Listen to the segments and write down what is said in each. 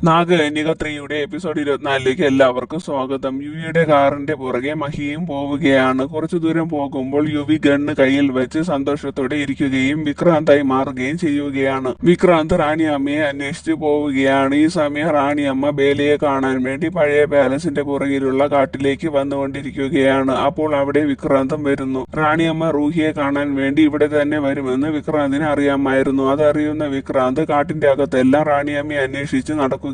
നാഗകന്യക 3യുടെ episode 24ലേക്ക് എല്ലാവർക്കും സ്വാഗതം. യുവിയുടെ കാറിന്റെ പുറകെ മഹിയും പോവുകയാണ്. കുറച്ചു ദൂരം പോകുമ്പോൾ യുവി ഗണ്ണ് കയ്യിൽ വെച്ച് സന്തോഷത്തോടെ ഇരിക്കുകയും വിക്രാന്തായി മാറുകയും ചെയ്യുകയാണ്. വിക്രാന്ത് റാണിയമ്മയെ അന്വേഷിച്ചു പോവുകയാണ്. ഈ സമയം റാണിയമ്മ ബേലയെ കാണാൻ വേണ്ടി പഴയ പാലസിന്റെ പുറകിലുള്ള കാട്ടിലേക്ക് വന്നുകൊണ്ടിരിക്കുകയാണ്. അപ്പോൾ അവിടെ വിക്രാന്തും വരുന്നു. റാണിയമ്മ റൂഹിയെ കാണാൻ വേണ്ടി ഇവിടെ തന്നെ വരുമെന്ന് വിക്രാന്തിന് അറിയാമായിരുന്നു. അതറിയുന്ന വിക്രാന്ത് കാട്ടിന്റെ അകത്തെല്ലാം റാണിയമ്മയെ അന്വേഷിച്ച് നടക്കുക.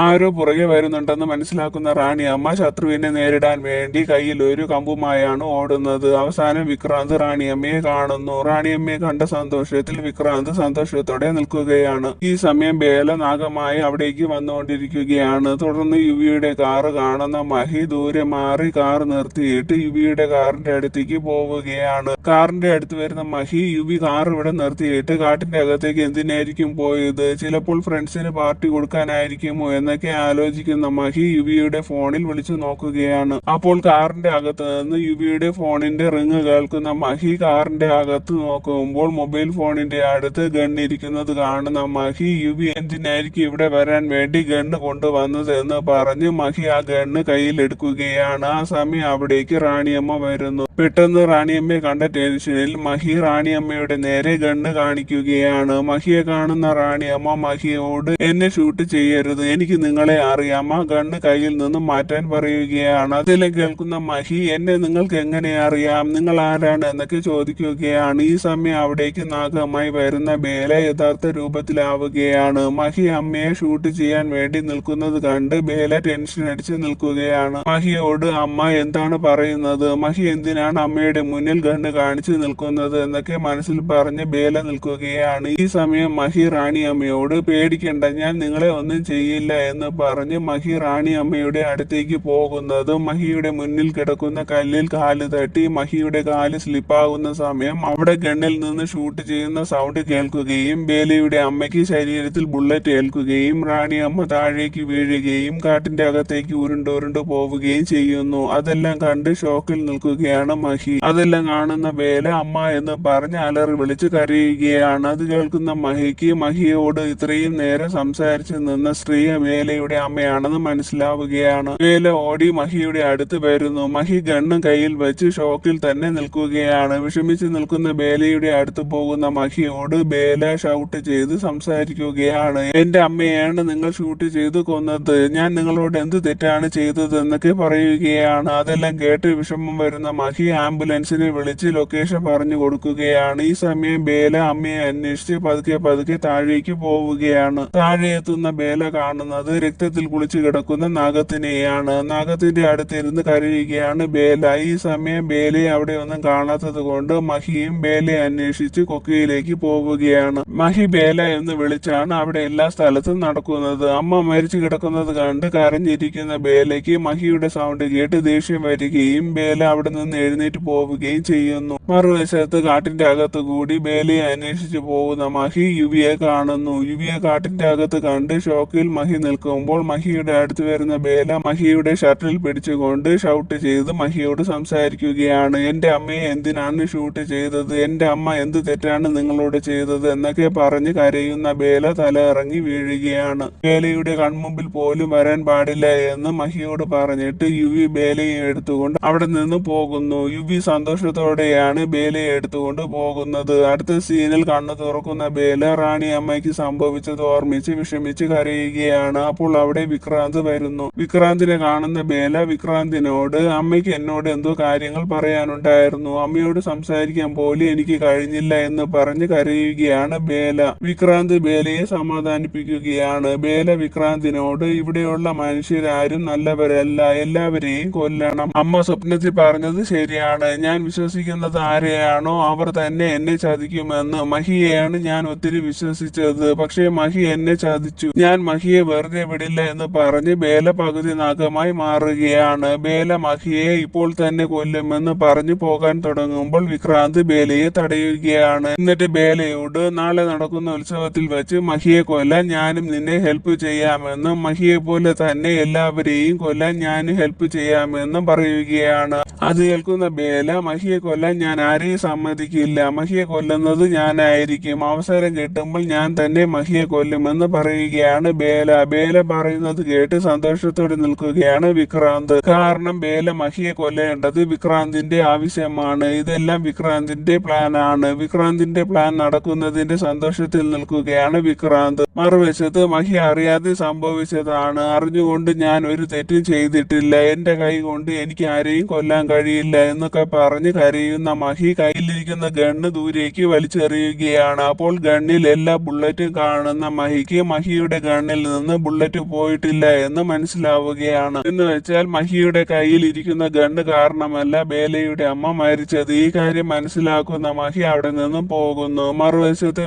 ആരോ പുറകെ വരുന്നുണ്ടെന്ന് മനസ്സിലാക്കുന്ന റാണിയമ്മ ശത്രുവിനെ നേരിടാൻ വേണ്ടി കയ്യിൽ ഒരു കമ്പുമായാണ് ഓടുന്നത്. അവസാനം വിക്രാന്ത് റാണിയമ്മയെ കാണുന്നു. റാണിയമ്മയെ കണ്ട സന്തോഷത്തിൽ വിക്രാന്ത് സന്തോഷത്തോടെ നിൽക്കുകയാണ്. ഈ സമയം ബേല നാഗമായി അവിടേക്ക് വന്നുകൊണ്ടിരിക്കുകയാണ്. തുടർന്ന് യുവിയുടെ കാറ് കാണുന്ന മഹി ദൂരെ മാറി കാർ നിർത്തിയിട്ട് യുവിയുടെ കാറിന്റെ അടുത്തേക്ക് പോവുകയാണ്. കാറിന്റെ അടുത്ത് വരുന്ന മഹി, യുവി കാർ ഇവിടെ നിർത്തിയിട്ട് കാട്ടിന്റെ അകത്തേക്ക് എന്തിനായിരിക്കും പോയത്? ചിലപ്പോൾ ഫ്രണ്ട്സിന് പാർട്ടി കൊടുക്കാനായിരിക്കും എന്നൊക്കെ ആലോചിക്കുന്ന മഹി യുവിയുടെ ഫോണിൽ വിളിച്ചു നോക്കുകയാണ്. അപ്പോൾ കാറിന്റെ അകത്ത് നിന്ന് യുവിയുടെ ഫോണിന്റെ റിങ് കേൾക്കുന്ന മഹി കാറിന്റെ അകത്ത് നോക്കുമ്പോൾ മൊബൈൽ ഫോണിന്റെ അടുത്ത് ഗണ്ണിരിക്കുന്നത് കാണുന്ന മഹി, യുവി എന്തിനായിരിക്കും ഇവിടെ വരാൻ വേണ്ടി ഗണ്ണ് കൊണ്ടുവന്നത് എന്ന് പറഞ്ഞ് മഹി ആ ഗണ്ണ് കയ്യിൽ എടുക്കുകയാണ്. ആ സമയം അവിടേക്ക് റാണിയമ്മ വരുന്നു. പെട്ടെന്ന് റാണിയമ്മയെ കണ്ട ടെൻഷനിൽ മഹി റാണിയമ്മയുടെ നേരെ ഗണ്ണ് കാണിക്കുകയാണ്. മഹിയെ കാണുന്ന റാണിയമ്മ മഹിയോട്, എന്നെ ഷൂട്ട് ചെയ്യരുത്, എനിക്ക് നിങ്ങളെ അറിയാം, ആ ഗണ്ണ് കയ്യിൽ നിന്നും മാറ്റാൻ പറയുകയാണ്. അതിലെ കേൾക്കുന്ന മഹി, എന്നെ നിങ്ങൾക്ക് എങ്ങനെ അറിയാം, നിങ്ങൾ ആരാണ് എന്നൊക്കെ ചോദിക്കുകയാണ്. ഈ സമയം അവിടേക്ക് നാഗമായി വരുന്ന ബേല യഥാർത്ഥ രൂപത്തിലാവുകയാണ്. മഹി അമ്മയെ ഷൂട്ട് ചെയ്യാൻ വേണ്ടി നിൽക്കുന്നത് കണ്ട് ബേല ടെൻഷൻ അടിച്ച് നിൽക്കുകയാണ്. മഹിയോട് അമ്മ എന്താണ് പറയുന്നത്, മഹി എന്തിനാണ് അമ്മയുടെ മുന്നിൽ ഗണ്ണ് കാണിച്ചു നിൽക്കുന്നത് എന്നൊക്കെ മനസ്സിൽ പറഞ്ഞ് ബേല നിൽക്കുകയാണ്. ഈ സമയം മഹി റാണിയമ്മയോട്, പേടിക്കണ്ട, ഞാൻ നിങ്ങളെ ഒന്നും ചെയ്യില്ല എന്ന് പറഞ്ഞ് മഹി റാണിയമ്മയുടെ അടുത്തേക്ക് പോകുന്നതും മഹിയുടെ മുന്നിൽ കിടക്കുന്ന കല്ലിൽ കാല് തട്ടി മഹിയുടെ കാല് സ്ലിപ്പാകുന്ന സമയം അവിടെ ഗണ്ണിൽ നിന്ന് ഷൂട്ട് ചെയ്യുന്ന സൗണ്ട് കേൾക്കുകയും ബേലയുടെ അമ്മയ്ക്ക് ശരീരത്തിൽ ബുള്ളറ്റ് ഏൽക്കുകയും റാണിയമ്മ താഴേക്ക് വീഴുകയും കാട്ടിന്റെ അകത്തേക്ക് ഉരുണ്ടുരുണ്ടു പോവുകയും ചെയ്യുന്നു. അതെല്ലാം കണ്ട് ഷോക്കിൽ നിൽക്കുകയാണ് മഹി. അതെല്ലാം കാണുന്ന ബേല അമ്മ എന്ന് പറഞ്ഞ് അലറി വിളിച്ച് കരയുകയാണ്. അത് കേൾക്കുന്ന മഹിക്ക് മഹിയോട് ഇത്രയും നേരം സംസാരിച്ച് നിന്ന സ്ത്രീ ബേലയുടെ അമ്മയാണെന്ന് മനസ്സിലാവുകയാണ്. ബേല ഓടി മഹിയുടെ അടുത്ത് വരുന്നു. മഹി ഗണ്ണും കയ്യിൽ വെച്ച് ഷോക്കിൽ തന്നെ നിൽക്കുകയാണ്. വിഷമിച്ച് നിൽക്കുന്ന ബേലയുടെ അടുത്ത് പോകുന്ന മഹിയോട് ബേല ഷൗട്ട് ചെയ്ത് സംസാരിക്കുകയാണ്. എന്റെ അമ്മയാണ് നിങ്ങൾ ഷൂട്ട് ചെയ്ത് കൊന്നത്, ഞാൻ നിങ്ങളോട് എന്ത് തെറ്റാണ് ചെയ്തത് എന്നൊക്കെ പറയുകയാണ്. അതെല്ലാം കേട്ട് വിഷമം വരുന്ന മഹി ആംബുലൻസിനെ വിളിച്ച് ലൊക്കേഷൻ പറഞ്ഞു കൊടുക്കുകയാണ്. ഈ സമയം ബേല അമ്മയെ അന്വേഷിച്ച് പതുക്കെ താഴേക്ക് പോവുകയാണ്. താഴെ എത്തുന്ന ബേല കാണുന്നത് രക്തത്തിൽ കുളിച്ചു കിടക്കുന്ന നാഗത്തിനെയാണ്. നാഗത്തിന്റെ അടുത്തിരുന്ന് കരയുകയാണ് ബേല. ഈ സമയം ബേലയെ അവിടെ ഒന്നും കാണാത്തത് കൊണ്ട് മഹിയും ബേലയെ അന്വേഷിച്ച് കൊക്കയിലേക്ക് പോവുകയാണ്. മഹി ബേല എന്ന് വിളിച്ചാണ് അവിടെ എല്ലാ സ്ഥലത്തും നടക്കുന്നത്. അമ്മ മരിച്ചു കിടക്കുന്നത് കണ്ട് കരഞ്ഞിരിക്കുന്ന ബേലയ്ക്ക് മഹിയുടെ സൗണ്ട് കേട്ട് ദേഷ്യം വരികയും ബേല അവിടെ നിന്ന് എഴുന്നേറ്റ് പോവുകയും ചെയ്യുന്നു. മറുവശത്ത് കാട്ടിന്റെ അകത്ത് കൂടി ബേലയെ അന്വേഷിച്ചു പോകുന്ന മഹി യുവിയെ കാണുന്നു. യുവിയെ കാട്ടിന്റെ അകത്ത് കണ്ട് ഷോക്കിൽ മഹി നിൽക്കുമ്പോൾ മഹിയുടെ അടുത്ത് വരുന്ന ബേല മഹിയുടെ ഷർട്ടിൽ പിടിച്ചുകൊണ്ട് ഷൗട്ട് ചെയ്ത് മഹിയോട് സംസാരിക്കുകയാണ്. എന്റെ അമ്മയെ എന്തിനാണ് ഷൂട്ട് ചെയ്തത്, എന്റെ അമ്മ എന്ത് തെറ്റാണ് നിങ്ങളോട് ചെയ്തത് എന്നൊക്കെ പറഞ്ഞ് കരയുന്ന ബേല തല ഇറങ്ങി വീഴുകയാണ്. ബേലയുടെ കൺമുമ്പിൽ പോലും വരാൻ പാടില്ല എന്ന് മഹിയോട് പറഞ്ഞിട്ട് യുവി ബേലയെ എടുത്തുകൊണ്ട് അവിടെ നിന്ന് പോകുന്നു. യുവി സന്തോഷത്തോടെയാണ് ബേലയെ എടുത്തുകൊണ്ട് പോകുന്നത്. അടുത്ത സീനിൽ കണ്ണു തുറക്കുന്ന ബേല റാണിയമ്മയ്ക്ക് സംഭവിച്ചത് ഓർമ്മിച്ച് വിഷമിച്ച് കരയുകയാണ്. അപ്പോൾ അവിടെ വിക്രാന്ത് വരുന്നു. വിക്രാന്തിനെ കാണുന്ന ബേല വിക്രാന്തിനോട്, അമ്മയ്ക്ക് എന്നോട് എന്തോ കാര്യങ്ങൾ പറയാനുണ്ടായിരുന്നു, അമ്മയോട് സംസാരിക്കാൻ പോലും എനിക്ക് കഴിഞ്ഞില്ല എന്ന് പറഞ്ഞ് കരയുകയാണ് ബേല. വിക്രാന്ത് ബേലയെ സമാധാനിപ്പിക്കുകയാണ്. ബേല വിക്രാന്തിനോട്, ഇവിടെയുള്ള മനുഷ്യരാരും നല്ലവരല്ല, എല്ലാവരെയും കൊല്ലണം, അമ്മ സ്വപ്നത്തിൽ പറഞ്ഞത് ശരിയാണ്, ഞാൻ വിശ്വസിക്കുന്നത് ആരെയാണോ അവർ തന്നെ എന്നെ ചതിക്കുമെന്ന്. മഹിയെയാണ് ഞാൻ ഒത്തിരി വിശ്വസിച്ചത്, പക്ഷേ മഹി എന്നെ ചതിച്ചു, ഞാൻ മഹിയെ വെറുതെ വിടില്ല എന്ന് പറഞ്ഞ് ബേല പകുതി നാഗമായി മാറുകയാണ്. ബേല മഹിയെ ഇപ്പോൾ തന്നെ കൊല്ലുമെന്ന് പറഞ്ഞു പോകാൻ തുടങ്ങുമ്പോൾ വിക്രാന്ത് ബേലയെ തടയുകയാണ്. എന്നിട്ട് ബേലയോട്, നാളെ നടക്കുന്ന ഉത്സവത്തിൽ വെച്ച് മഹിയെ കൊല്ലാൻ ഞാനും നിന്നെ ഹെൽപ്പ് ചെയ്യാമെന്നും മഹിയെ പോലെ തന്നെ എല്ലാവരെയും കൊല്ലാൻ ഞാനും ഹെൽപ്പ് ചെയ്യാമെന്നും പറയുകയാണ്. അത് കേൾക്കുന്ന ബേല മഹിയെ കൊല്ലാൻ ഞാൻ ആരെയും സമ്മതിക്കില്ല, മഹിയെ കൊല്ലുന്നത് ഞാനായിരിക്കും, അവസരം കിട്ടുമ്പോൾ ഞാൻ തന്നെ മഹിയെ കൊല്ലുമെന്ന് പറയുകയാണ് ബേല. ബേല പറയുന്നത് കേട്ട് സന്തോഷത്തോടെ നിൽക്കുകയാണ് വിക്രാന്ത്. കാരണം ബേല മഹിയെ കൊല്ലേണ്ടത് വിക്രാന്തിന്റെ ആവശ്യമാണ്. ഇതെല്ലാം വിക്രാന്തിന്റെ പ്ലാനാണ്. വിക്രാന്തിന്റെ പ്ലാൻ നടക്കുന്നതിന്റെ സന്തോഷത്തിൽ നിൽക്കുകയാണ് വിക്രാന്ത്. മറുവശത്ത് മഹി അറിയാതെ സംഭവിച്ചതാണ്. അറിഞ്ഞുകൊണ്ട് ഞാൻ ഒരു തെറ്റും ചെയ്തിട്ടില്ല, എന്റെ കൈ കൊണ്ട് എനിക്ക് ആരെയും കൊല്ലാൻ കഴിയില്ല എന്നൊക്കെ പറഞ്ഞ് കരയുന്ന മഹി കയ്യിലിരിക്കുന്ന ഗണ്ണ് ദൂരേക്ക് വലിച്ചെറിയുകയാണ്. അപ്പോൾ ഗണ്ണിൽ എല്ലാ ബുള്ളറ്റും കാണുന്ന മഹിക്ക് മഹിയുടെ ഗണ്ണിൽ നിന്ന് ബുള്ളറ്റ് പോയിട്ടില്ല എന്ന് മനസ്സിലാവുകയാണ്. എന്ന് വെച്ചാൽ മഹിയുടെ കയ്യിൽ ഇരിക്കുന്ന ഗണ്ണ് കാരണമല്ല ബേലയുടെ അമ്മ മരിച്ചത്. ഈ കാര്യം മനസ്സിലാക്കുന്ന മഹി അവിടെ നിന്നും പോകുന്നു. മറുവശത്ത്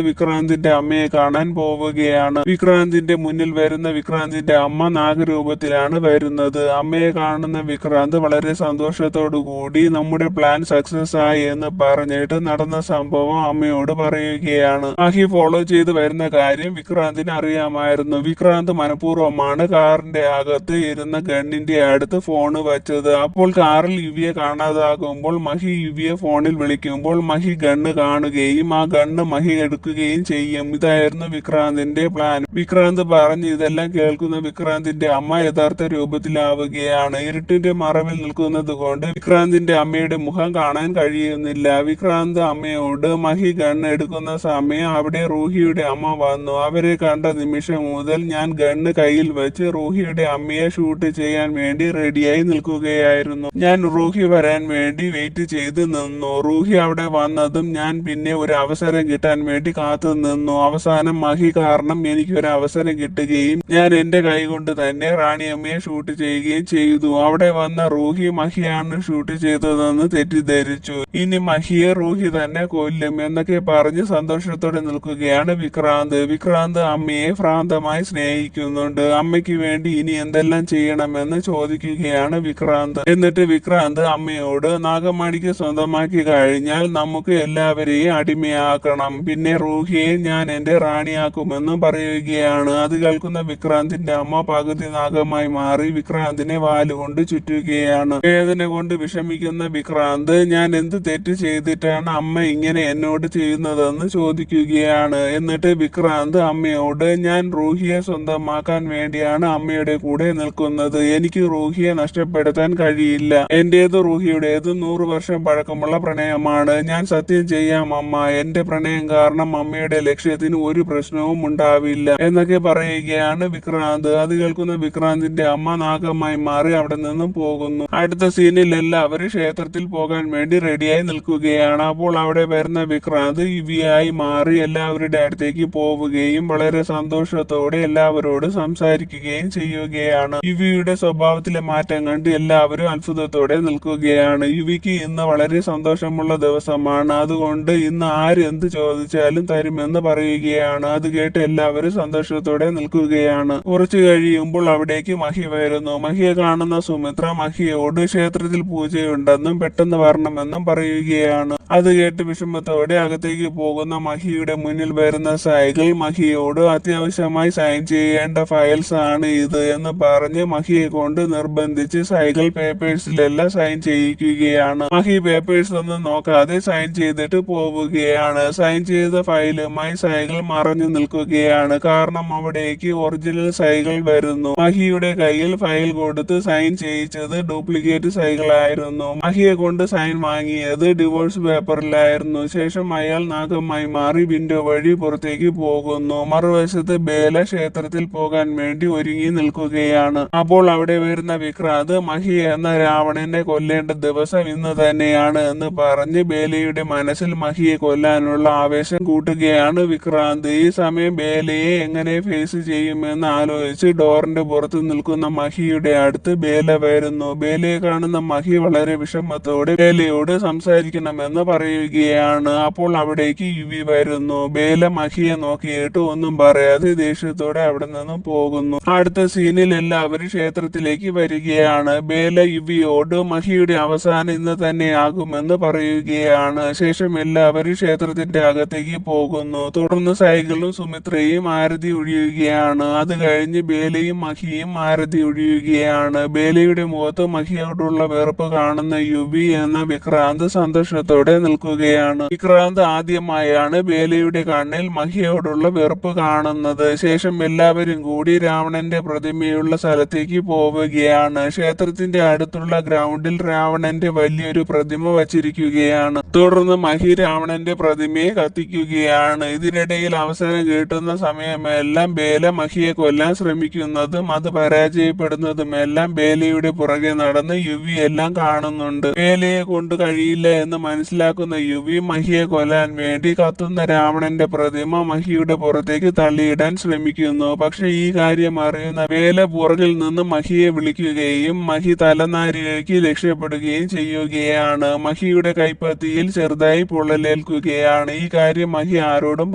വിക്രാന്തിന്റെ അമ്മയെ കാണാൻ പോവുകയാണ്. വിക്രാന്തിന്റെ മുന്നിൽ വരുന്ന വിക്രാന്തിന്റെ അമ്മ നാഗരൂപത്തിലാണ് വരുന്നത്. അമ്മയെ കാണുന്ന വിക്രാന്ത് വളരെ സന്തോഷത്തോടു കൂടി നമ്മുടെ പ്ലാൻ സക്സസ് ആയി എന്ന് പറഞ്ഞിട്ട് നടന്ന സംഭവം അമ്മയോട് പറയുകയാണ്. മഹി ഫോളോ ചെയ്ത് വരുന്ന കാര്യം വിക്രാന്തിന് അറിയാമായിരുന്നു. വിക്രാന്ത് മനഃപൂർവ്വമാണ് കാറിന്റെ അകത്ത് ഇരുന്ന ഗണ്ണിന്റെ അടുത്ത് ഫോണ് വെച്ചത്. അപ്പോൾ കാറിൽ യുവിയെ കാണാതാകുമ്പോൾ മഹി യുവിയെ ഫോണിൽ വിളിക്കുമ്പോൾ മഹി ഗണ്ണ് കാണുകയും ആ ഗണ്ണ് മഹി എടുക്കുകയും ചെയ്യും. ഇതായിരുന്നു വിക്രാന്തിന്റെ പ്ലാൻ. വിക്രാന്ത് പറഞ്ഞ് ഇതെല്ലാം കേൾക്കുന്ന വിക്രാന്തിന്റെ അമ്മ യഥാർത്ഥ രൂപത്തിലാവുകയാണ്. ഇരുട്ടിന്റെ മറവിൽ നിൽക്കുന്നത് കൊണ്ട് വിക്രാന്തിന്റെ അമ്മയുടെ മുഖം കാണാൻ കഴിയുന്നില്ല. വിക്രാന്ത് അമ്മയോട് മഹി ഗണ്ണ് എടുക്കുന്ന സമയം അവിടെ റൂഹിയുടെ അമ്മ വന്നു. അവരെ കണ്ട നിമിഷം മുതൽ ഞാൻ ഗണ്ണ് കയ്യിൽ വെച്ച് റൂഹിയുടെ അമ്മയെ ഷൂട്ട് ചെയ്യാൻ വേണ്ടി റെഡിയായി നിൽക്കുകയായിരുന്നു. ഞാൻ റൂഹി വരാൻ വേണ്ടി വെയിറ്റ് ചെയ്ത് നിന്നു. റൂഹി അവിടെ വന്നതും ഞാൻ പിന്നെ ഒരു അവസരം കിട്ടാൻ വേണ്ടി കാത്തു നിന്നു. അവസാനം മഹി കാരണം എനിക്ക് ഒരു അവസരം കിട്ടുകയും ഞാൻ എന്റെ കൈ കൊണ്ട് തന്നെ റാണിയമ്മയെ ഷൂട്ട് ചെയ്യുകയും ചെയ്തു. അവിടെ വന്ന റൂഹി മഹിയാണ് ഷൂട്ട് ചെയ്തതെന്ന് തെറ്റിദ്ധരിച്ചു. ഇനി മഹിയെ റൂഹി തന്നെ കൊല്ലും എന്നൊക്കെ പറഞ്ഞ് സന്തോഷത്തോടെ നിൽക്കുകയാണ് വിക്രാന്ത് അമ്മയെ ഭ്രാന്തമായി സ്നേഹിക്കുന്നുണ്ട്. അമ്മയ്ക്ക് വേണ്ടി ഇനി എന്തെല്ലാം ചെയ്യണമെന്ന് ചോദിക്കുകയാണ് വിക്രാന്ത്. എന്നിട്ട് വിക്രാന്ത് അമ്മയോട് നാഗമണിക്ക് സ്വന്തമാക്കി കഴിഞ്ഞാൽ നമുക്ക് എല്ലാവരെയും അടിമയാക്കണം, പിന്നെ റൂഹിയെ ഞാൻ എന്റെ റാണിയാക്കുമെന്ന് പറയുകയാണ്. അത് കേൾക്കുന്ന വിക്രാന്തിന്റെ അമ്മ പകുതി നാഗമായി മാറി വിക്രാന്തിനെ വാലുകൊണ്ട് ചുറ്റുകയാണ്. വേദന കൊണ്ട് വിഷമിക്കുന്ന വിക്രാന്ത് ഞാൻ എന്ത് തെറ്റ് ചെയ്തിട്ടാണ് അമ്മ ഇങ്ങനെ എന്നോട് ചെയ്യുന്നതെന്ന് ചോദിക്കുകയാണ്. എന്നിട്ട് വിക്രാന്ത് അമ്മയോട് ഞാൻ റൂഹിയെ സ്വന്തമാക്കാൻ വേണ്ടിയാണ് അമ്മയുടെ കൂടെ നിൽക്കുന്നത്, എനിക്ക് റൂഹിയെ നഷ്ടപ്പെടുത്താൻ കഴിയില്ല, എന്റേത് റൂഹിയുടേതും 100 വർഷം പഴക്കമുള്ള പ്രണയമാണ്, ഞാൻ സത്യം ചെയ്യാം അമ്മ, എന്റെ പ്രണയം കാരണം അമ്മയുടെ ലക്ഷ്യത്തിന് ഒരു പ്രശ്നവും ഉണ്ടാവില്ല എന്നൊക്കെ പറയുകയാണ് വിക്രാന്ത്. അത് കേൾക്കുന്ന വിക്രാന്തിന്റെ അമ്മ നാഗമായി മാറി അവിടെ നിന്നും പോകുന്നു. അടുത്ത സീനിൽ എല്ലാവരും ക്ഷേത്രത്തിൽ പോകാൻ വേണ്ടി റെഡിയായി നിൽക്കുകയാണ്. അപ്പോൾ അവിടെ വരുന്ന വിക്രാന്ത് യുവിയായി മാറി എല്ലാവരുടെ അടുത്തേക്ക് പോവുകയും വളരെ സന്തോഷത്തോടെ എല്ലാവരോടും സംസാരിക്കുകയും ചെയ്യുകയാണ്. യുവിയുടെ സ്വഭാവത്തിലെ മാറ്റം കണ്ട് എല്ലാവരും അത്ഭുതത്തോടെ നിൽക്കുകയാണ്. യുവിക്ക് ഇന്ന് വളരെ സന്തോഷമുള്ള ദിവസമാണ്, അതുകൊണ്ട് ഇന്ന് ആര് എന്ത് ചോദിച്ചാലും തരുമെന്ന് പറയുകയാണ്. അത് കേട്ട് എല്ലാവരും സന്തോഷത്തോടെ നിൽക്കുകയാണ്. കുറച്ചു കഴിയുമ്പോൾ അവിടേക്ക് മഹി വരുന്നു. മഹിയെ കാണുന്ന സുമിത്ര മഹിയോട് ക്ഷേത്രത്തിൽ പൂജയുണ്ടെന്നും പെട്ടെന്ന് വരണമെന്നും പറയുകയാണ്. അത് കേട്ട് വിഷമത്തോടെ അകത്തേക്ക് പോകുന്ന മഹിയുടെ മുന്നിൽ വരുന്ന സൈക്കിൾ മഹിയോട് അത്യാവശ്യമായി സൈൻ ചെയ്യേണ്ട ഫയൽസ് ആണ് ഇത് എന്ന് പറഞ്ഞ് മഹിയെ കൊണ്ട് നിർബന്ധിച്ച് സൈക്കിൾ പേപ്പേഴ്സിലെല്ലാം സൈൻ ചെയ്യിക്കുകയാണ്. മഹി പേപ്പേഴ്സ് ഒന്നും നോക്കാതെ സൈൻ ചെയ്തിട്ട് പോവുകയാണ്. സൈൻ ചെയ്ത ഫയലുമായി സൈക്കിൾ മറഞ്ഞു നിൽക്കുകയാണ്. കാരണം അവിടേക്ക് ഒറിജിനൽ സൈക്കിൾ വരുന്നു. മഹിയുടെ കയ്യിൽ ഫയൽ കൊടുത്ത് സൈൻ ചെയ്യിച്ചത് ഡ്യൂപ്ലിക്കേറ്റ് സൈക്കിൾ ആയിരുന്നു. മഹിയെ കൊണ്ട് സൈൻ വാങ്ങിയത് ഡിവോഴ്സ് പേപ്പറിലായിരുന്നു. ശേഷം അയാൾ നാഗമായി മാറി വിൻഡോ വഴി പുറത്തേക്ക് പോകുന്നു. മറുവശത്ത് ബേല ക്ഷേത്രത്തിൽ പോകാൻ വേണ്ടി ഒരുങ്ങി നിൽക്കുകയാണ്. അപ്പോൾ അവിടെ വരുന്ന വിക്രാന്ത് മഹി എന്ന രാവണനെ കൊല്ലേണ്ട ദിവസം ഇന്ന് തന്നെയാണ് എന്ന് പറഞ്ഞ് ബേലയുടെ മനസ്സിൽ മഹിയെ കൊല്ലാനുള്ള ആവേശം കൂട്ടുകയാണ് വിക്രാന്ത്. ഈ സമയം ബേലയെ എങ്ങനെ ഫേസ് ചെയ്യുമെന്ന് ആലോചിച്ച് ഡോറിന്റെ പുറത്ത് നിൽക്കുന്ന മഹിയുടെ അടുത്ത് ബേല വരുന്നു. ബേലയെ കാണുന്ന മഹി വളരെ വിഷമത്തോടെ ബേലയോട് സംസാരിക്കണമെന്ന് പറയുകയാണ്. അപ്പോൾ അവിടേക്ക് യുവി വരുന്നു. ബേല മഹിയെ നോക്കിയിട്ട് ഒന്നും പറയാതെ ദേഷ്യത്തോടെ അവിടെ നിന്നും പോകുന്നു. അടുത്ത സീനിൽ എല്ലാവരും ക്ഷേത്രത്തിലേക്ക് വരികയാണ്. ബേല യുവിയോട് മഹിയുടെ അവസാനം ഇന്ന് തന്നെ ആകുമെന്ന് പറയുകയാണ്. ശേഷം എല്ലാവരും ക്ഷേത്രത്തിന്റെ അകത്തേക്ക് പോകുന്നു. തുടർന്ന് സൈക്കിളും സുമിത്രയും ആരതി ഒഴിയുകയാണ്. അത് കഴിഞ്ഞ് ബേലയും മഹിയും ആരതി ഒഴിയുകയാണ്. ബേലയുടെ മുഖത്ത് മഹിയോട് മഹിയോടുള്ള വെറുപ്പ് കാണുന്ന യുവി എന്ന വിക്രാന്ത് സന്തോഷത്തോടെ നിൽക്കുകയാണ്. വിക്രാന്ത് ആദ്യമായാണ് ബേലയുടെ കണ്ണിൽ മഹിയോടുള്ള വെറുപ്പ് കാണുന്നത്. ശേഷം എല്ലാവരും കൂടി രാവണന്റെ പ്രതിമയുള്ള സ്ഥലത്തേക്ക് പോവുകയാണ്. ക്ഷേത്രത്തിന്റെ അടുത്തുള്ള ഗ്രൗണ്ടിൽ രാവണന്റെ വലിയൊരു പ്രതിമ വച്ചിരിക്കുകയാണ്. തുടർന്ന് മഹി രാവണന്റെ പ്രതിമയെ കത്തിക്കുകയാണ്. ഇതിനിടയിൽ അവസരം കിട്ടുന്ന സമയമെല്ലാം ബേല മഹിയെ കൊല്ലാൻ ശ്രമിക്കുന്നതും അത് പരാജയപ്പെടുന്നതുമെല്ലാം ബേലയുടെ പുറകെ നടന്ന് യുവി എല്ലാം കാണുന്നുണ്ട്. ബേലയെ കൊണ്ട് കഴിയില്ല എന്ന് മനസ്സിലാക്കുന്ന യുവി മഹിയെ കൊല്ലാൻ വേണ്ടി കത്തുന്ന രാവണന്റെ പ്രതിമ മഹിയുടെ പുറത്തേക്ക് തള്ളിയിടാൻ ശ്രമിക്കുന്നു. പക്ഷെ ഈ കാര്യം അറിയുന്ന ബേല പുറകിൽ നിന്ന് മഹിയെ വിളിക്കുകയും മഹി തലനാരിഴയ്ക്ക് രക്ഷപ്പെടുകയും ചെയ്യുകയാണ്. മഹിയുടെ കൈപ്പത്തിയിൽ ചെറുതായി പൊള്ളലേൽക്കുകയാണ്. ഈ കാര്യം മഹി ആരോടും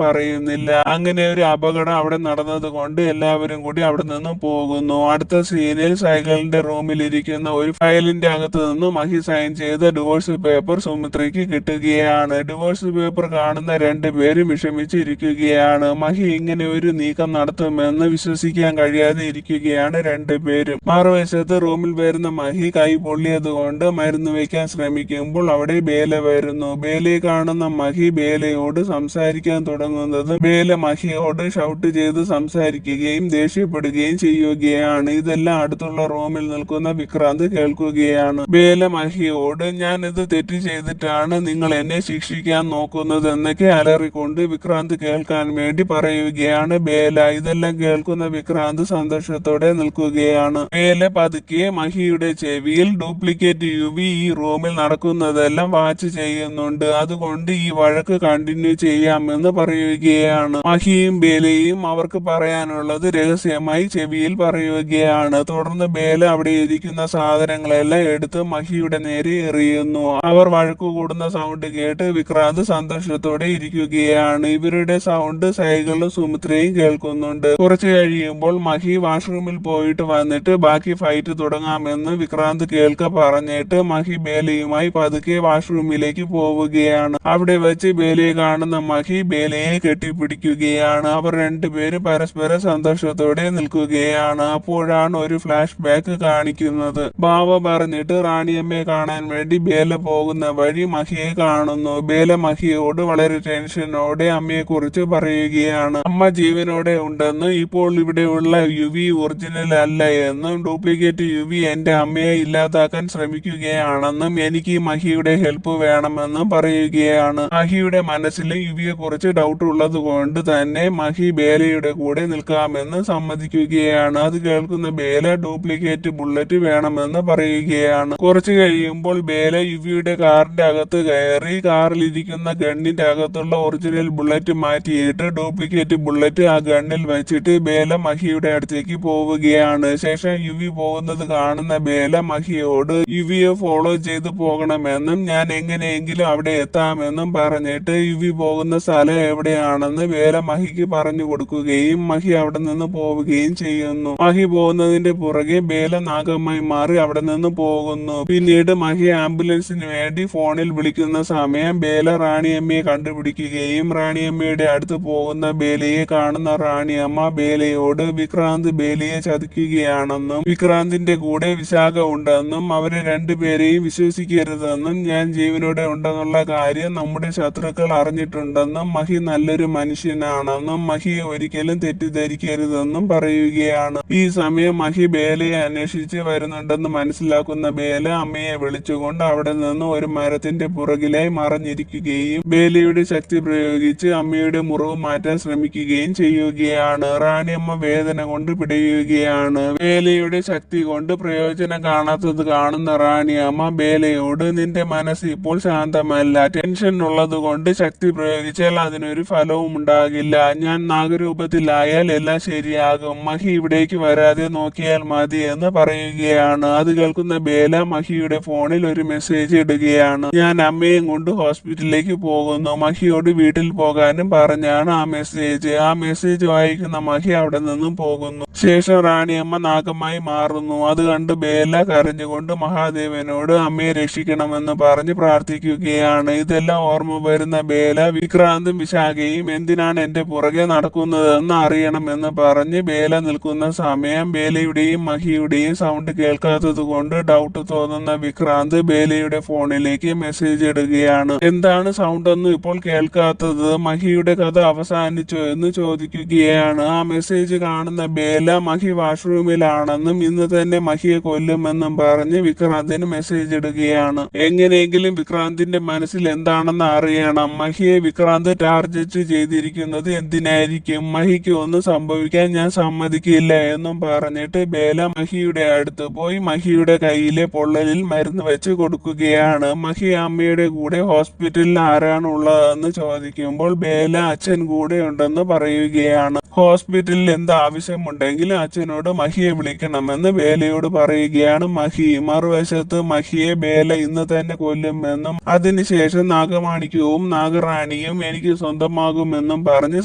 പറയുന്നില്ല. അങ്ങനെ ഒരു അപകടം അവിടെ നടന്നത് കൊണ്ട് എല്ലാവരും കൂടി അവിടെ നിന്ന് പോകുന്നു. അടുത്ത സീനിൽ സൈക്കിളിന്റെ റൂമിൽ ഇരിക്കുന്ന ഒരു ഫയലിന്റെ അകത്ത് നിന്ന് മഹി സൈൻ ചെയ്ത ഡിവോഴ്സ് പേപ്പർ സുമിത്രയ്ക്ക് കിട്ടുകയാണ്. ഡിവോഴ്സ് പേപ്പർ കാണുന്ന രണ്ടുപേരും വിഷമിച്ചിരിക്കുകയാണ്. മഹി ഇങ്ങനെ ഒരു നീക്കം നടത്തുമെന്ന് വിശ്വസിക്കാൻ കഴിയാതെ ഇരിക്കുകയാണ് രണ്ടുപേരും. മറുവശത്ത് റൂമിൽ വരുന്ന മഹി കൈ പൊള്ളിയത് കൊണ്ട് മരുന്ന് വയ്ക്കാൻ ശ്രമിക്കുമ്പോൾ അവിടെ ബേല വരുന്നു. ബേലയെ കാണുന്ന മഹി ബേലയോട് സംസാരിക്കാൻ തുടങ്ങുന്നത് ബേല മഹിയോട് ഷൗട്ട് ചെയ്ത് സംസാരിക്കുകയും ദേഷ്യപ്പെടുകയും ചെയ്യുകയാണ്. ഇതെല്ലാം അടുത്തുള്ള റൂമിൽ നിൽക്കുന്ന വിക്രാന്ത് കേൾക്കുകയാണ്. ബേല മഹിയോട് ഞാൻ ഇത് തെറ്റ് ചെയ്തിട്ടാണ് നിങ്ങൾ എന്നെ ശിക്ഷിക്കാൻ നോക്കുന്നത് എന്നൊക്കെ അലറിക്കൊണ്ട് വിക്രാന്ത് കേൾക്കാൻ വേണ്ടി പറയുകയാണ് ബേല. ഇതെല്ലാം കേൾക്കുന്ന വിക്രാന്ത് സന്തോഷത്തോടെ നിൽക്കുകയാണ്. ബേല പതുക്കെ മഹിയുടെ ചെവിയിൽ ഡ്യൂപ്ലിക്കേറ്റ് യുവി ഈ റൂമിൽ നടക്കുന്നതെല്ലാം വാച്ച് ചെയ്യുന്നുണ്ട്, അതുകൊണ്ട് ഈ വഴക്ക് കണ്ടിന്യൂ ചെയ്യാമെന്ന് പറയുകയാണ്. മഹിയും ബേലയും അവർക്ക് പറയാനുള്ളത് രഹസ്യമായി ചെവിയിൽ പറയുകയാണ്. തുടർന്ന് ബേല അവിടെ ഇരിക്കുന്ന സാധനങ്ങളെല്ലാം എടുത്ത് മഹിയുടെ നേരെ എറിയുന്നു. അവർ വഴക്കു കൂടുന്ന സൗണ്ട് കേട്ട് വിക്രാന്ത് സന്തോഷത്തോടെ ഇരിക്കുകയാണ്. ഇവരുടെ സൗണ്ട് സൈക്കിളും സുമിത്രയും കേൾക്കുന്നുണ്ട്. കുറച്ചു കഴിയുമ്പോൾ മഹി വാഷ്റൂമിൽ പോയിട്ട് വന്നിട്ട് ബാക്കി ഫൈറ്റ് തുടങ്ങാമെന്ന് വിക്രാന്ത് കേൾക്ക പറഞ്ഞിട്ട് മഹി ബേലയുമായി പതുക്കെ വാഷ്റൂമിലേക്ക് പോവുകയാണ്. അവിടെ വെച്ച് ബേലയെ കാണുന്ന മഹി ബേലയെ കെട്ടിപ്പിടിക്കുകയാണ്. അവർ രണ്ടുപേരും പരസ്പരം സന്തോഷത്തോടെ നിൽക്കുകയാണ്. അപ്പോഴാണ് ഒരു ഫ്ലാഷ് ബാക്ക് കാണിക്കുന്നത്. ബാവ പറഞ്ഞിട്ട് റാണിയമ്മയെ കാണാൻ വേണ്ടി ബേല പോകുന്ന വഴി മഹിയെ കാണുന്നു. ബേല മഹിയോട് വളരെ ടെൻഷനോടെ അമ്മയെ കുറിച്ച് പറയുകയാണ്. അമ്മ ജീവനോടെ ഉണ്ടെന്നും ഇപ്പോൾ ഇവിടെയുള്ള യുവി ഒറിജിനൽ അല്ല എന്നും ഡ്യൂപ്ലിക്കേറ്റ് യുവി എന്റെ അമ്മയെ ഇല്ലാതാക്കാൻ ശ്രമിക്കുകയാണെന്നും എനിക്ക് മഹിയുടെ ഹെൽപ്പ് വേണമെന്നും പറയുകയാണ്. മഹിയുടെ മനസ്സിൽ യുവിയെ കുറിച്ച് ഡൗട്ട് ഉള്ളത് കൊണ്ട് തന്നെ മഹി ബേലയുടെ കൂടെ നിൽക്കാമെന്ന് സമ്മതിക്കുകയാണ്. അത് കേൾക്കുന്ന ബേല ഡ്യൂപ്ലിക്കേറ്റ് ബുള്ളറ്റ് വേണമെന്ന് പറയുകയാണ്. കുറച്ചു കഴിയുമ്പോൾ ബേല യുവിയുടെ കാറിന്റെ അകത്ത് കയറി കാറിലിരിക്കുന്ന ഗണ്ണിന്റെ അകത്തുള്ള ഒറിജിനൽ ബുള്ളറ്റ് മാറ്റിയിട്ട് ഡ്യൂപ്ലിക്കേറ്റ് ബുള്ളറ്റ് ആ ഗണ്ണിൽ വെച്ചിട്ട് ബേല മഹിയുടെ അടുത്തേക്ക് പോവുകയാണ്. ശേഷം യുവി പോകുന്നത് കാണുന്ന ബേല മഹിയോട് യുവിയെ ഫോളോ ചെയ്ത് പോകണമെന്നും ഞാൻ എങ്ങനെയെങ്കിലും അവിടെ എത്താമെന്നും പറഞ്ഞിട്ട് യുവി പോകുന്ന സ്ഥലം എവിടെയാണെന്ന് ബേല മഹിക്ക് പറഞ്ഞു കൊടുക്കുകയും മഹി അവിടെ നിന്ന് പോവുകയും ചെയ്യുന്നു. മഹി പോകുന്നതിന്റെ പുറകെ ബേല നാഗമായി മാറി അവിടെ നിന്ന് പോകുന്നു. പിന്നീട് മഹി ആംബുലൻസിന് വേണ്ടി ഫോണിൽ വിളിക്കുന്ന സമയം ബേല റാണിയമ്മയെ കണ്ടുപിടിക്കുകയും റാണിയമ്മയുടെ അടുത്ത് പോകുന്ന ബേലയെ കാണുന്ന റാണിയമ്മ ബേലയോട് വിക്രാന്ത് ബേലയെ ചതിക്കുകയാണെന്നും വിക്രാന്തിന്റെ കൂടെ വിശാഖ ഉണ്ടെന്നും അവരെ രണ്ടുപേരെയും വിശ്വസിക്കരുതെന്നും ഞാൻ ജീവനോടെ ഉണ്ടെന്നുള്ള കാര്യം നമ്മുടെ ശത്രുക്കൾ അറിഞ്ഞിട്ടുണ്ടെന്നും മഹി നല്ലൊരു മനുഷ്യനാണെന്നും മഹിയെ ഒരിക്കലും തെറ്റിദ്ധരിക്കരുതെന്നും പറയുകയാണ്. ഈ സമയം മഹി ബേലയെ അന്വേഷിച്ച് വരുന്നുണ്ടെന്ന് മനസ്സിലാക്കുന്ന ബേല അമ്മയെ വിളിച്ചുകൊണ്ട് അവിടെ നിന്ന് ഒരു മരത്തിന്റെ പുറകിലായി മറഞ്ഞിരിക്കുകയും ബേലയുടെ ശക്തി പ്രയോഗിച്ച് അമ്മയുടെ മുറിവ് മാറ്റാൻ ശ്രമിക്കുകയും ചെയ്യുകയാണ്. റാണിയമ്മ വേദന കൊണ്ട് പിടയുകയാണ്. ബേലയുടെ ശക്തി കൊണ്ട് പ്രയോജനം കാണാത്തത് കാണുന്ന റാണിയമ്മ ബേലയോട് നിന്റെ മനസ്സ് ഇപ്പോൾ ശാന്തമല്ല, ടെൻഷൻ ഉള്ളത് കൊണ്ട് ശക്തി പ്രയോഗിച്ചാൽ അതിനൊരു ഫലവും ഉണ്ടാകില്ല. ഞാൻ നാഗരൂപത്തിലായാൽ എല്ലാം ശരിയാകും. മഹി ഇവിടേക്ക് വരാതെ നോക്കിയാൽ മതി എന്ന് പറയുകയാണ്. അത് കേൾക്കുന്ന ബേല മഹിയുടെ ഫോണിൽ ഒരു മെസ്സേജ് ഇടുകയാണ്. ഞാൻ അമ്മയും കൊണ്ട് ഹോസ്പിറ്റലിലേക്ക് പോകുന്നു, മഹിയോട് വീട്ടിൽ പോകാനും പറഞ്ഞാണ് ആ മെസ്സേജ്. ആ മെസ്സേജ് വായിക്കുന്ന മഹി അവിടെ നിന്നും പോകുന്നു. ശേഷം റാണിയമ്മ നാഗമായി മാറുന്നു. അത് കണ്ട് ബേല കരഞ്ഞുകൊണ്ട് മഹാദേവനോട് അമ്മയെ രക്ഷിക്കണമെന്ന് പറഞ്ഞ് പ്രാർത്ഥിക്കുകയാണ്. ഇതെല്ലാം ഓർമ്മ വരുന്ന ബേല വിക്രാന്തും വിശാഖയും എന്തിനാണ് എന്റെ പുറകെ നടക്കുന്നതെന്ന് അറിയണമെന്ന് പറഞ്ഞ് ബേല നിൽക്കുന്ന സമയം ബേലയുടെയും മഹിയുടെയും സൗണ്ട് കേൾക്കാത്തത് കൊണ്ട് കണ്ട് ഡൗട്ട് തോന്നുന്ന വിക്രാന്ത് ബേലയുടെ ഫോണിലേക്ക് മെസ്സേജ് ഇടുകയാണ്. എന്താണ് സൗണ്ട് ഒന്നും ഇപ്പോൾ കേൾക്കാത്തത്, മഹിയുടെ കഥ അവസാനിച്ചോ എന്ന് ചോദിക്കുകയാണ്. ആ മെസ്സേജ് കാണുന്ന ബേല മഹി വാഷ്റൂമിലാണെന്നും ഇന്ന് തന്നെ മഹിയെ കൊല്ലുമെന്നും പറഞ്ഞ് വിക്രാന്തിന് മെസ്സേജ് ഇടുകയാണ്. എങ്ങനെയെങ്കിലും വിക്രാന്തിന്റെ മനസ്സിൽ എന്താണെന്ന് അറിയണം. മഹിയെ വിക്രാന്ത് ടാർഗറ്റ് ചെയ്തിരിക്കുന്നത് എന്തിനായിരിക്കും? മഹിക്ക് ഒന്നും സംഭവിക്കാൻ ഞാൻ സമ്മതിക്കില്ല എന്നും പറഞ്ഞിട്ട് ബേല മഹിയുടെ അടുത്ത് പോയി മഹിയുടെ കയ്യിലെ പൊള്ളലിൽ മരുന്ന് വെച്ച് കൊടുക്കുകയാണ്. മഹി അമ്മയുടെ കൂടെ ഹോസ്പിറ്റലിൽ ആരാണ് ഉള്ളതെന്ന് ചോദിക്കുമ്പോൾ ബേല അച്ഛൻ കൂടെ ഉണ്ടെന്ന് പറയുകയാണ്. ഹോസ്പിറ്റലിൽ എന്ത് ആവശ്യമുണ്ടെങ്കിലും അച്ഛനോട് മഹിയെ വിളിക്കണമെന്ന് ബേലയോട് പറയുകയാണ് മഹി. മറുവശത്ത് മഹിയെ ബേല ഇന്ന് തന്നെ കൊല്ലുമെന്നും അതിനുശേഷം നാഗമാണിക്യവും നാഗറാണിയും എനിക്ക് സ്വന്തമാകുമെന്നും പറഞ്ഞ്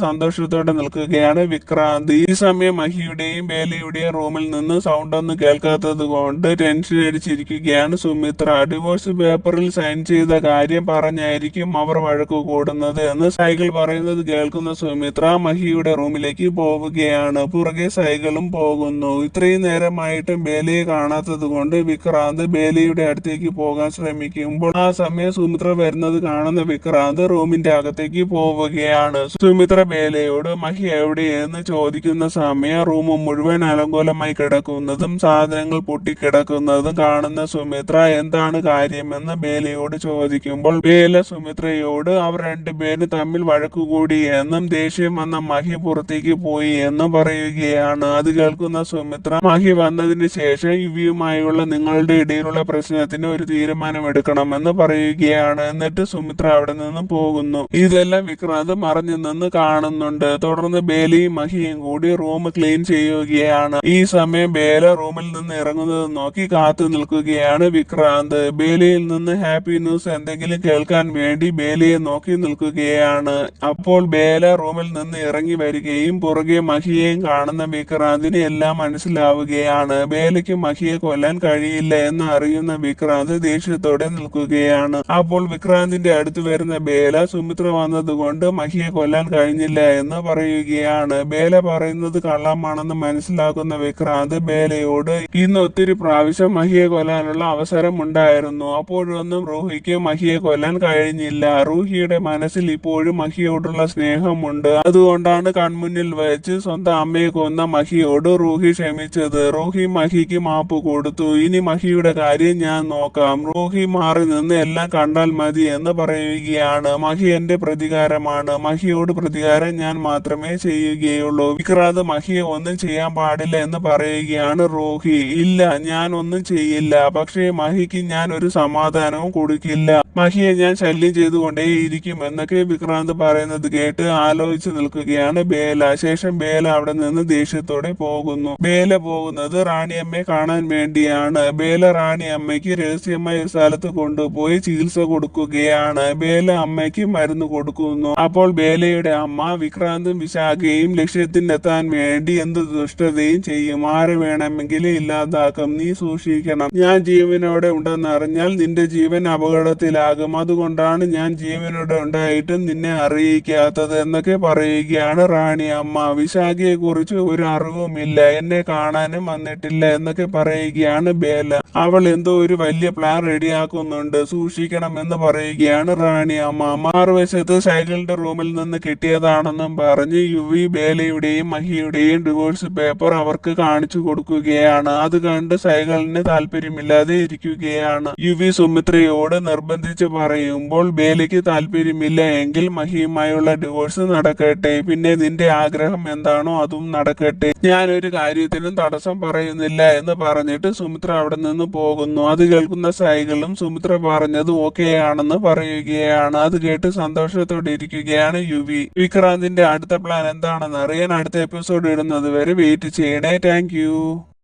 സന്തോഷത്തോടെ നിൽക്കുകയാണ് വിക്രാന്ത്. ഈ സമയം മഹിയുടെയും ബേലയുടെയും റൂമിൽ നിന്ന് സൗണ്ട് ഒന്നും കേൾക്കാത്തത് കൊണ്ട് ടെൻഷൻ അടിച്ചിരിക്കുകയാണ് സുമിത്ര. ഡിവോഴ്സ് പേപ്പറിൽ സൈൻ ചെയ്ത കാര്യം പറഞ്ഞായിരിക്കും അവർ വഴക്കു കൂടുന്നത് എന്ന് സൈക്കിൾ പറയുന്നത് കേൾക്കുന്ന സുമിത്ര മഹിയുടെ റൂമിലേക്ക് പോവുകയാണ്. പുറകെ സൈക്കിളും പോകുന്നു. ഇത്രയും നേരമായിട്ടും ബേലയെ കാണാത്തത് കൊണ്ട് വിക്രാന്ത് ബേലയുടെ അടുത്തേക്ക് പോകാൻ ശ്രമിക്കുമ്പോൾ ആ സമയം സുമിത്ര വരുന്നത് കാണുന്ന വിക്രാന്ത് റൂമിന്റെ അകത്തേക്ക് പോവുകയാണ്. സുമിത്ര ബേലയോട് മഹി എവിടെയെന്ന് ചോദിക്കുന്ന സമയം റൂം മുഴുവൻ അലങ്കോലമായി കിടക്കുന്നതും സാധനങ്ങൾ പൊട്ടിക്കിടക്കുന്നതും കാണുന്ന സുമിത്ര എന്താണ് കാര്യമെന്ന് ബേലയോട് ചോദിക്കുമ്പോൾ ബേല സുമിത്രയോട് അവർ രണ്ടുപേരും തമ്മിൽ വഴക്കുകൂടി എന്നും ദേഷ്യം വന്ന മഹി പുറത്തേക്ക് പോയി എന്ന് പറയുകയാണ്. അത് കേൾക്കുന്ന സുമിത്ര മഹി വന്നതിന് ശേഷം യുവിയുമായുള്ള നിങ്ങളുടെ ഇടയിലുള്ള പ്രശ്നത്തിന് ഒരു തീരുമാനം എടുക്കണമെന്ന് പറയുകയാണ്. എന്നിട്ട് സുമിത്ര അവിടെ നിന്ന് പോകുന്നു. ഇതെല്ലാം വിക്രാന്ത് മറഞ്ഞു നിന്ന് കാണുന്നുണ്ട്. തുടർന്ന് ബേലയും മഹിയും കൂടി റൂം ക്ലീൻ ചെയ്യുകയാണ്. ഈ സമയം ബേല റൂമിൽ നിന്ന് ഇറങ്ങുന്നത് നോക്കി കാത്തു നിൽക്കുകയാണ് വിക്രാന്ത്. ബേലയിൽ നിന്ന് ഹാപ്പി ന്യൂസ് എന്തെങ്കിലും കേൾക്കാൻ വേണ്ടി ബേലയെ നോക്കി നിൽക്കുകയാണ്. അപ്പോൾ ബേല റൂമിൽ നിന്ന് ഇറങ്ങി വരികയും പുറകെ മഹിയെയും കാണുന്ന വിക്രാന്തിന് എല്ലാം മനസ്സിലാവുകയാണ്. ബേലയ്ക്ക് മഹിയെ കൊല്ലാൻ കഴിയില്ല എന്ന് അറിയുന്ന വിക്രാന്ത് ദേഷ്യത്തോടെ നിൽക്കുകയാണ്. അപ്പോൾ വിക്രാന്തിന്റെ അടുത്ത് വരുന്ന ബേല സുമിത്ര വന്നതുകൊണ്ട് മഹിയെ കൊല്ലാൻ കഴിഞ്ഞില്ല എന്ന് പറയുകയാണ്. ബേല പറയുന്നത് കള്ളമാണെന്ന് മനസ്സിലാക്കുന്ന വിക്രാന്ത് ബേലയോട് ഇന്ന് ഒത്തിരി പ്രാവശ്യം മഹിയെ കൊല്ലാനുള്ള അവസരം ഉണ്ടായിരുന്നു, അപ്പോഴൊന്നും റൂഹിക്ക് മഹിയെ കൊല്ലാൻ കഴിഞ്ഞില്ല. റൂഹിയുടെ മനസ്സിൽ ഇപ്പോഴും മഹിയോടുള്ള സ്നേഹമുണ്ട്. അതുകൊണ്ടാണ് കൺമുന്നിൽ വെച്ച് സ്വന്തം അമ്മയെ കൊന്ന മഹിയോട് റൂഹി ക്ഷമിച്ചത്. റൂഹി മഹിക്ക് മാപ്പ് കൊടുത്തു. ഇനി മഹിയുടെ കാര്യം ഞാൻ നോക്കാം. റൂഹി മാറി നിന്ന് എല്ലാം കണ്ടാൽ മതി എന്ന് പറയുകയാണ്. മഹി എന്റെ പ്രതികാരമാണ്. മഹിയോട് പ്രതികാരം ഞാൻ മാത്രമേ ചെയ്യുകയുള്ളൂ. വിക്രാന്ത് മഹിയെ ഒന്നും ചെയ്യാൻ പാടില്ല എന്ന് പറയുകയാണ് റൂഹി. ഇല്ല, ഞാൻ ഒന്നും ചെയ്യില്ല. പക്ഷേ മഹിക്ക് ഞാൻ ഒരു സമാധാനവും കൊടുക്കില്ല. മഹിയെ ഞാൻ ശല്യം ചെയ്തുകൊണ്ടേയിരിക്കും എന്നൊക്കെ വിക്രാന്ത് പറയുന്നത് കേട്ട് ആലോചിച്ച് നിൽക്കുകയാണ് ബേല. ശേഷം ബേല അവിടെ നിന്ന് ദേഷ്യത്തോടെ പോകുന്നു. ബേല പോകുന്നത് റാണിയമ്മയെ കാണാൻ വേണ്ടിയാണ്. ബേല റാണിയമ്മയ്ക്ക് രഹസ്യമായ ഒരു സ്ഥലത്ത് കൊണ്ടുപോയി ചികിത്സ കൊടുക്കുകയാണ്. ബേല അമ്മയ്ക്ക് മരുന്ന് കൊടുക്കുന്നു. അപ്പോൾ ബേലയുടെ അമ്മ വിക്രാന്തും വിശാഖയും ലക്ഷ്യത്തിനെത്താൻ വേണ്ടി എന്ത് ദുഷ്ടതയും ചെയ്യും. ആരെ വേണമെങ്കിലും ഇല്ലാതാക്കും. നീ സൂക്ഷിക്കണം. ഞാൻ ജീവനോടെ ഉണ്ടെന്നറിഞ്ഞാൽ നിന്റെ ജീവൻ അപകടത്തിലാകും. അതുകൊണ്ടാണ് ഞാൻ ജീവനോടെ ഉണ്ടായിട്ടും നിന്നെ അറിയിക്കാത്തത് എന്നൊക്കെ പറയുകയാണ് റാണി അമ്മ. വിശാഖയെ കുറിച്ച് ഒരു അറിവുമില്ല, എന്നെ കാണാനും വന്നിട്ടില്ല എന്നൊക്കെ പറയുകയാണ് ബേല. അവൾ എന്തോ ഒരു വലിയ പ്ലാൻ റെഡിയാക്കുന്നുണ്ട്, സൂക്ഷിക്കണം എന്ന് പറയുകയാണ് റാണി അമ്മ. മറുവശത്ത് സൈക്കിളിന്റെ റൂമിൽ നിന്ന് കിട്ടിയതാണെന്നും പറഞ്ഞ് യുവി ബേലയുടെയും മഹിയുടെയും ഡിവോഴ്സ് പേപ്പർ അവർക്ക് കാണിച്ചു കൊടുക്കുകയാണ്. അത് കണ്ട് സൈക്കിളിന് താല്പര്യമില്ലാതെ ഇരിക്കുകയാണ്. യുവി സുമിത്രയോട് നിർബന്ധിച്ച് പറയുമ്പോൾ ബേലയ്ക്ക് താല്പര്യമില്ല എങ്കിൽ മഹിയുമായുള്ള ഡിവോഴ്സ് നടക്കട്ടെ, പിന്നെ നിന്റെ ആഗ്രഹം എന്താണോ അതും നടക്കട്ടെ, ഞാനൊരു കാര്യത്തിനും തടസ്സം പറയുന്നില്ല എന്ന് പറഞ്ഞിട്ട് സുമിത്ര അവിടെ നിന്ന് പോകുന്നു. അത് കേൾക്കുന്ന സൈക്കിളും സുമിത്ര പറഞ്ഞത് ഓക്കെ ആണെന്ന് പറയുകയാണ്. അത് കേട്ട് സന്തോഷത്തോടെ ഇരിക്കുകയാണ് യുവി. വിക്രാന്തിന്റെ അടുത്ത പ്ലാൻ എന്താണെന്ന് അറിയാൻ അടുത്ത എപ്പിസോഡ് ഇടുന്നത് വരെ വെയിറ്റ് ചെയ്യണേ. താങ്ക്